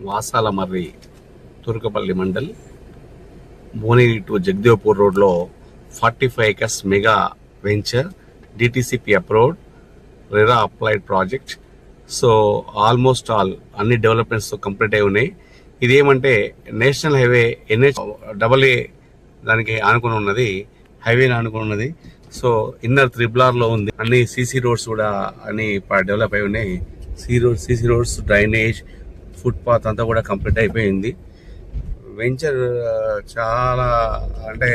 వాసాల మర్రి Turkapalli mandal Bhuvanagiri to Jagdevpur రోడ్లో 45 acres mega venture DTCP approved RERA applied project. So almost all అన్ని developments complete అయి ఉన్నాయి. ఇదేమంటే national highway NH-AA దానికి ఆనుకుని ఉన్నది, హైవేని ఆనుకుని ఉన్నది. సో ఇన్నర్ త్రిబులార్లో ఉంది. అన్ని సీసీ రోడ్స్ కూడా అన్ని డెవలప్ అయి ఉన్నాయి. సీసీ రోడ్స్, డ్రైనేజ్, ఫుట్పాత్ అంతా కూడా కంప్లీట్ అయిపోయింది. వెంచర్ చాలా అంటే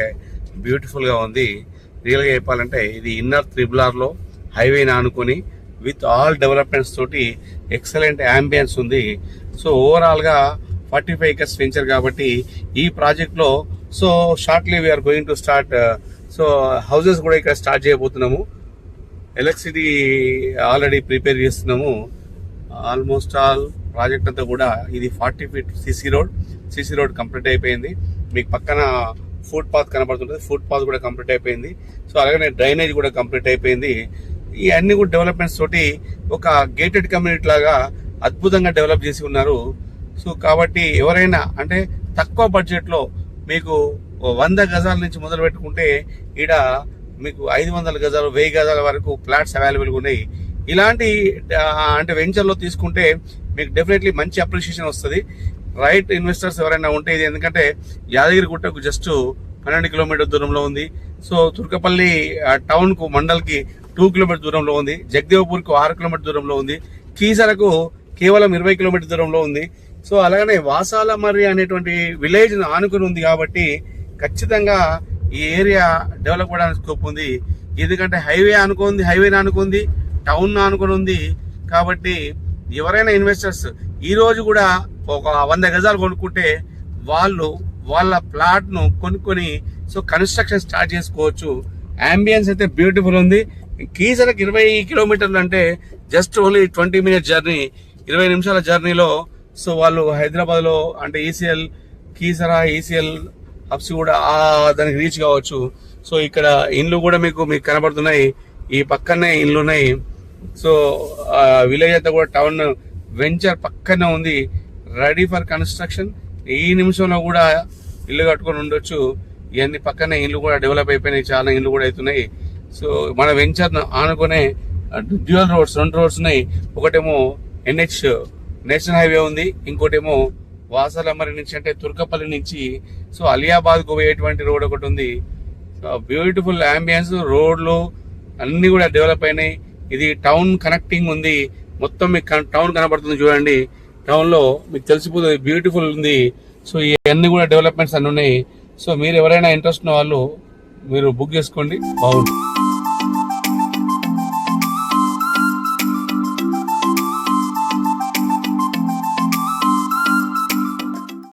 బ్యూటిఫుల్గా ఉంది. రియల్గా చెప్పాలంటే ఇది ఇన్నర్ త్రిబులార్లో హైవేని ఆనుకొని విత్ ఆల్ డెవలప్మెంట్స్ తోటి ఎక్సలెంట్ యాంబియన్స్ ఉంది. సో ఓవరాల్గా 45 acres వెంచర్ కాబట్టి ఈ ప్రాజెక్ట్లో so shortly we are going to start. So houses కూడా ఇక్కడ స్టార్ట్ చేయబోతున్నాము. ఎలక్ట్రిసిటీ ఆల్రెడీ ప్రిపేర్ చేస్తున్నాము. ఆల్మోస్ట్ ఆల్ ప్రాజెక్ట్ అంతా కూడా ఇది 40 feet సిసి రోడ్ కంప్లీట్ అయిపోయింది. మీకు పక్కన ఫుట్ పాత్ కనబడుతుంటుంది, ఫుట్ పాత్ కూడా కంప్లీట్ అయిపోయింది. సో అలాగే డ్రైనేజ్ కూడా కంప్లీట్ అయిపోయింది. ఈ అన్ని కూడా డెవలప్మెంట్స్ తోటి ఒక గేటెడ్ కమ్యూనిటీ లాగా అద్భుతంగా డెవలప్ చేసి ఉన్నారు. సో కాబట్టి ఎవరైనా అంటే తక్కువ బడ్జెట్లో మీకు 100 గజాల నుంచి మొదలు పెట్టుకుంటే ఈడ మీకు 500 గజాలు 1000 గజాల వరకు ఫ్లాట్స్ అవైలబుల్గా ఉన్నాయి. ఇలాంటి అంటే వెంచర్లో తీసుకుంటే మీకు డెఫినెట్లీ మంచి అప్రిషియేషన్ వస్తుంది. రైట్ ఇన్వెస్టర్స్ ఎవరైనా ఉంటే ఇది ఎందుకంటే యాదగిరిగుట్టకు జస్ట్ 12 kilometers దూరంలో ఉంది. సో తుర్కపల్లి టౌన్కు మండల్కి 2 kilometers దూరంలో ఉంది. జగదేవ్పూర్కు 6 kilometers దూరంలో ఉంది. కీసరకు కేవలం 20 kilometers దూరంలో ఉంది. సో అలాగనే వాసాల మర్రి అనేటువంటి విలేజ్ ఆనుకుని ఉంది కాబట్టి ఖచ్చితంగా ఈ ఏరియా డెవలప్ అవ్వడానికి స్కోప్ ఉంది. ఎందుకంటే హైవేని ఆనుకుంది, టౌన్ ఆనుకుని ఉంది. కాబట్టి ఎవరైనా ఇన్వెస్టర్స్ ఈ రోజు కూడా ఒక 100 గజాలు కొనుక్కుంటే వాళ్ళ ప్లాట్ను కొనుక్కొని సో కన్స్ట్రక్షన్ స్టార్ట్ చేసుకోవచ్చు. అంబియన్స్ అయితే బ్యూటిఫుల్ ఉంది. కీసరకు 20 kilometers అంటే జస్ట్ ఓన్లీ 20 minutes జర్నీ, 20 నిమిషాల జర్నీలో సో వాళ్ళు హైదరాబాద్లో అంటే కీసరా ఈసీఎల్ హబ్స్ కూడా దానికి రీచ్ కావచ్చు. సో ఇక్కడ ఇండ్లు కూడా మీకు కనబడుతున్నాయి. ఈ పక్కనే ఇండ్లు ఉన్నాయి. సో విలేజ్ అంతా కూడా టౌన్ వెంచర్ పక్కనే ఉంది, రెడీ ఫర్ కన్స్ట్రక్షన్. ఈ నిమిషంలో కూడా ఇల్లు కట్టుకొని ఉండొచ్చు. ఇవన్నీ పక్కనే ఇండ్లు కూడా డెవలప్ అయిపోయినాయి, చాలా ఇండ్లు కూడా అవుతున్నాయి. సో మన వెంచర్ ఆనుకునే డ్యూయల్ రోడ్స్, 2 roads ఉన్నాయి. ఒకటేమో NH నేషనల్ హైవే ఉంది, ఇంకోటేమో వాసాల మర్రి నుంచి అంటే తుర్కపల్లి నుంచి సో అలియాబాద్కు పోయేటువంటి రోడ్ ఒకటి ఉంది. సో బ్యూటిఫుల్ అంబియన్స్, రోడ్లు అన్ని కూడా డెవలప్ అయినాయి. ఇది టౌన్ కనెక్టింగ్ ఉంది. మొత్తం మీకు టౌన్ కనబడుతుంది చూడండి. టౌన్లో మీకు తెలిసిపోతుంది, బ్యూటిఫుల్ ఉంది. సో ఇవన్నీ కూడా డెవలప్మెంట్స్ అన్నీ ఉన్నాయి. సో మీరు ఎవరైనా ఇంట్రెస్ట్ ఉన్న వాళ్ళు మీరు బుక్ చేసుకోండి, బాగుంటుంది.